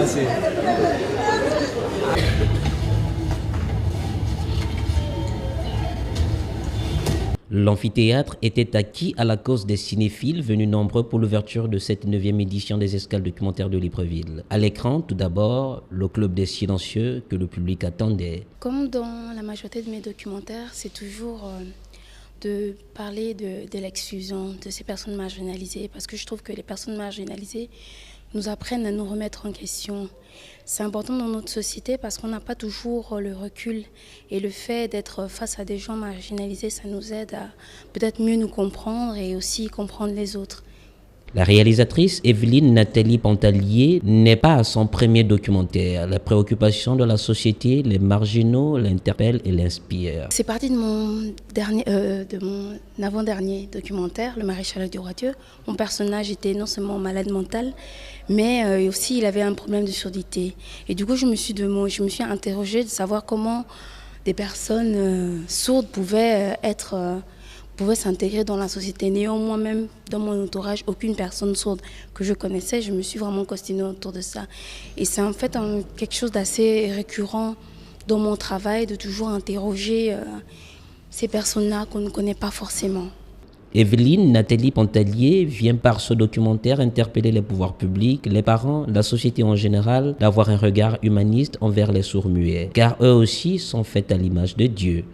Merci. L'amphithéâtre était acquis à la cause des cinéphiles venus nombreux pour l'ouverture de cette 9e édition des Escales documentaires de Libreville. À l'écran, tout d'abord, le Club des Silencieux que le public attendait. Comme dans la majorité de mes documentaires, c'est toujours de parler de l'exclusion de ces personnes marginalisées, parce que je trouve que les personnes marginalisées nous apprennent à nous remettre en question. C'est important dans notre société parce qu'on n'a pas toujours le recul, et le fait d'être face à des gens marginalisés, ça nous aide à peut-être mieux nous comprendre et aussi comprendre les autres. La réalisatrice Evelyne Nathalie Pantalier n'est pas à son premier documentaire. La préoccupation de la société, les marginaux l'interpellent et l'inspirent. C'est parti de mon avant-dernier documentaire, Le Maréchal du Roi Dieu. Mon personnage était non seulement malade mental, mais aussi il avait un problème de surdité. Et du coup, je me suis interrogée de savoir comment des personnes sourdes pouvaient s'intégrer dans la société. N'ayant moi-même dans mon entourage aucune personne sourde que je connaissais, je me suis vraiment questionnée autour de ça. Et c'est en fait quelque chose d'assez récurrent dans mon travail, de toujours interroger ces personnes-là qu'on ne connaît pas forcément. Evelyne Nathalie Pantalier vient par ce documentaire interpeller les pouvoirs publics, les parents, la société en général, d'avoir un regard humaniste envers les sourds-muets, car eux aussi sont faits à l'image de Dieu.